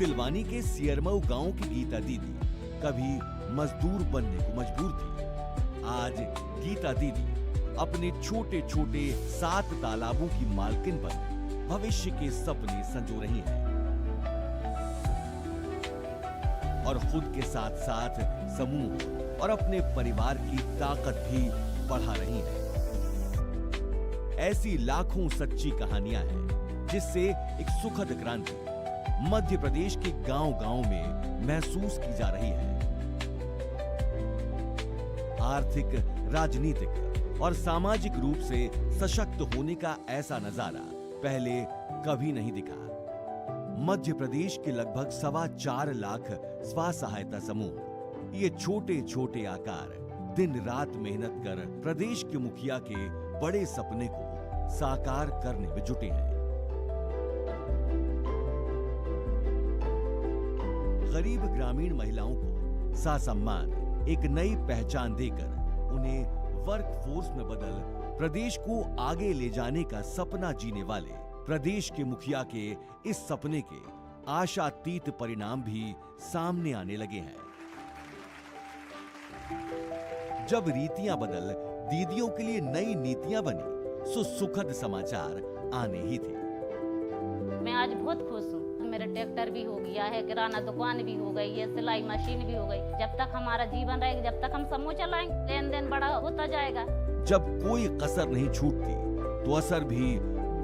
सिलवानी के सियरमऊ गांव की गीता दीदी कभी मजदूर बनने को मजबूर थी। आज गीता दीदी अपने छोटे छोटे 7 तालाबों की मालकिन बन भविष्य के सपने संजो रही हैं और खुद के साथ साथ समूह और अपने परिवार की ताकत भी बढ़ा रही हैं। ऐसी लाखों सच्ची कहानियां हैं जिससे एक सुखद क्रांति मध्य प्रदेश के गांव-गांव में महसूस की जा रही है। आर्थिक, राजनीतिक और सामाजिक रूप से सशक्त होने का ऐसा नजारा पहले कभी नहीं दिखा। मध्य प्रदेश के लगभग 4.25 लाख स्व सहायता समूह ये छोटे छोटे आकार दिन रात मेहनत कर प्रदेश के मुखिया के बड़े सपने को साकार करने में जुटे हैं। गरीब ग्रामीण महिलाओं को ससम्मान एक नई पहचान देकर उन्हें वर्कफोर्स में बदल प्रदेश को आगे ले जाने का सपना जीने वाले प्रदेश के मुखिया के इस सपने के आशातीत परिणाम भी सामने आने लगे हैं। जब रीतियां बदल दीदियों के लिए नई नीतियां बनी, सो सुखद समाचार आने ही थे। मैं आज बहुत खुश हूँ। मेरा ट्रैक्टर भी हो गया है, किराना दुकान भी हो गई है, सिलाई मशीन भी हो गई। जब तक हमारा जीवन रहेगा, जब तक हम समूह चलाएंगे, लेन देन बड़ा होता जाएगा। जब कोई कसर नहीं छूटती तो असर भी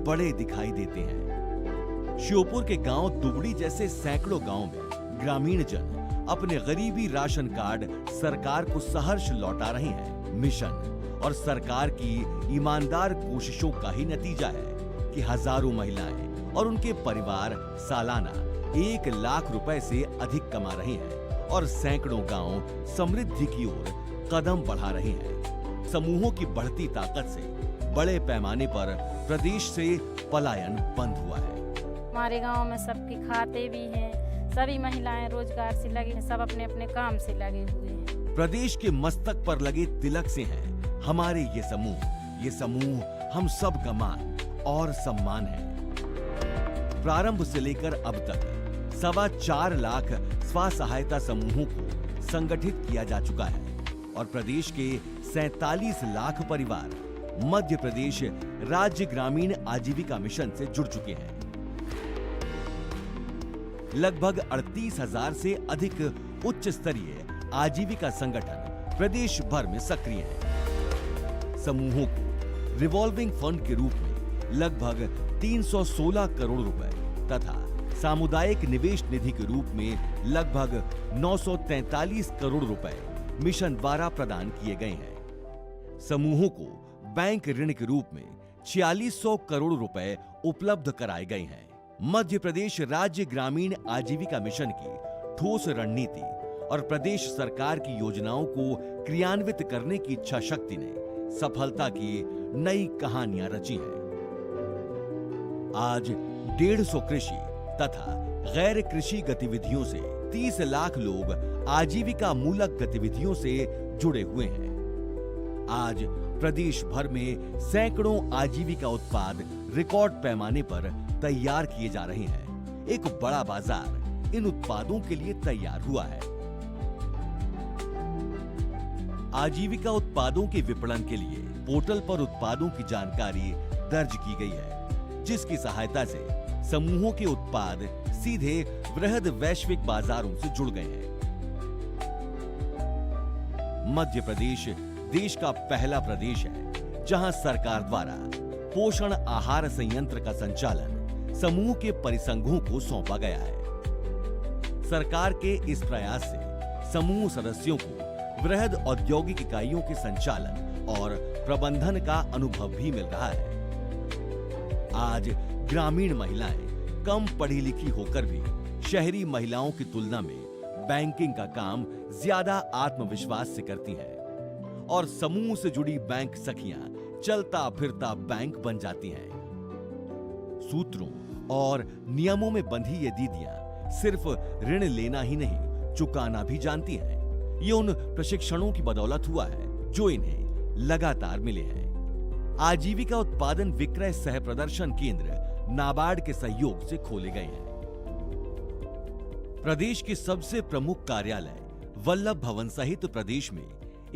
बड़े दिखाई देते हैं। श्योपुर के गांव दुबड़ी जैसे सैकड़ों गांव में ग्रामीण जन अपने गरीबी राशन कार्ड सरकार को सहर्ष लौटा रहे हैं। मिशन और सरकार की ईमानदार कोशिशों का ही नतीजा है कि हजारों महिलाएं और उनके परिवार सालाना 1 लाख रुपए से अधिक कमा रहे हैं और सैकड़ों गांव समृद्धि की ओर कदम बढ़ा रहे हैं। समूहों की बढ़ती ताकत से बड़े पैमाने पर प्रदेश से पलायन बंद हुआ है। हमारे गांव में सबके खाते भी हैं, सभी महिलाएं रोजगार से लगी हैं, सब अपने अपने काम से लगे हुए हैं। प्रदेश के मस्तक पर लगे तिलक से हैं हमारे ये समूह हम सब का मान और सम्मान है। प्रारंभ से लेकर अब तक 4.25 लाख स्व सहायता समूहों को संगठित किया जा चुका है और प्रदेश के 47 लाख परिवार मध्य प्रदेश राज्य ग्रामीण आजीविका मिशन से जुड़ चुके हैं। लगभग 38,000 से अधिक उच्च स्तरीय आजीविका संगठन प्रदेश भर में सक्रिय हैं। समूहों को रिवॉल्विंग फंड के रूप में लगभग 316 करोड़ रुपए तथा सामुदायिक निवेश निधि के रूप में लगभग 943 करोड़ रुपए मिशन द्वारा प्रदान किए गए हैं। समूहों को बैंक ऋण के रूप में 4600 करोड़ रुपए उपलब्ध कराए गए हैं। मध्य प्रदेश राज्य ग्रामीण आजीविका मिशन की ठोस रणनीति और प्रदेश सरकार की योजनाओं को क्रियान्वित करने की इच्छा शक्ति ने सफलता की नई कहानियां रची हैं। आज 150 कृषि तथा गैर कृषि गतिविधियों से 30 लाख लोग आजीविका मूलक गतिविधियों से जुड़े हुए हैं। आज प्रदेश भर में सैकड़ों आजीविका उत्पाद रिकॉर्ड पैमाने पर तैयार किए जा रहे हैं। एक बड़ा बाजार इन उत्पादों के लिए तैयार हुआ है। आजीविका उत्पादों के विपणन के लिए पोर्टल पर उत्पादों की जानकारी दर्ज की गई है, जिसकी सहायता से समूहों के उत्पाद सीधे वृहद वैश्विक बाजारों से जुड़ गए हैं। मध्य प्रदेश देश का पहला प्रदेश है जहां सरकार द्वारा पोषण आहार संयंत्र का संचालन समूह के परिसंघों को सौंपा गया है। सरकार के इस प्रयास से समूह सदस्यों को वृहद औद्योगिक इकाइयों के संचालन और प्रबंधन का अनुभव भी मिल रहा है। आज ग्रामीण महिलाएं कम पढ़ी लिखी होकर भी शहरी महिलाओं की तुलना में बैंकिंग का काम ज्यादा आत्मविश्वास से करती हैं और समूह से जुड़ी बैंक सखियां चलता फिरता बैंक बन जाती हैं। सूत्रों और नियमों में बंधी ये दीदियां सिर्फ ऋण लेना ही नहीं, चुकाना भी जानती हैं। ये उन प्रशिक्षणों की बदौलत हुआ है जो इन्हें लगातार मिले हैं। आजीविका उत्पादन विक्रय सह प्रदर्शन केंद्र नाबार्ड के सहयोग से खोले गए हैं। प्रदेश के सबसे प्रमुख कार्यालय वल्लभ भवन सहित प्रदेश में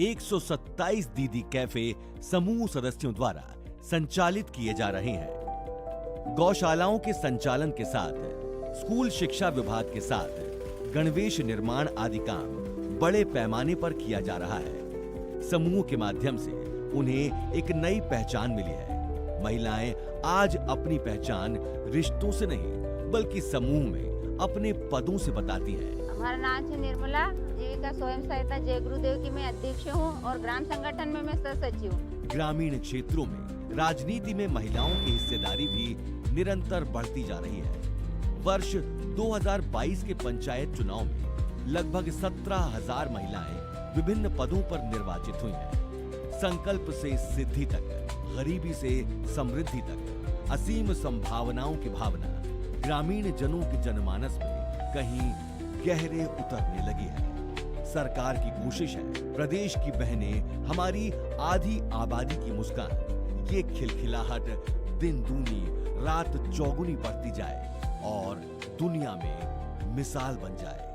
127 दीदी कैफे समूह सदस्यों द्वारा संचालित किए जा रहे हैं। गौशालाओं के संचालन के साथ स्कूल शिक्षा विभाग के साथ गणवेश निर्माण आदि काम बड़े पैमाने पर किया जा रहा है। समूह के माध्यम से उन्हें एक नई पहचान मिली है। महिलाएं आज अपनी पहचान रिश्तों से नहीं बल्कि समूह में अपने पदों से बताती हैं। हमारा नाम है निर्मला, जीविका स्वयं सहायता जय गुरुदेव की मैं अध्यक्ष हूँ और ग्राम संगठन में मैं सह सचिव हूँ। ग्रामीण क्षेत्रों में राजनीति में महिलाओं की हिस्सेदारी भी निरंतर बढ़ती जा रही है। वर्ष 2022 के पंचायत चुनाव में लगभग 17,000 महिलाएं विभिन्न पदों पर निर्वाचित हुई हैं। संकल्प से सिद्धि तक, गरीबी से समृद्धि तक असीम संभावनाओं की भावना ग्रामीण जनों के जनमानस में कहीं गहरे उतरने लगी है। सरकार की कोशिश है प्रदेश की बहनें हमारी आधी आबादी की मुस्कान, ये खिलखिलाहट दिन दूनी रात चौगुनी बढ़ती जाए और दुनिया में मिसाल बन जाए।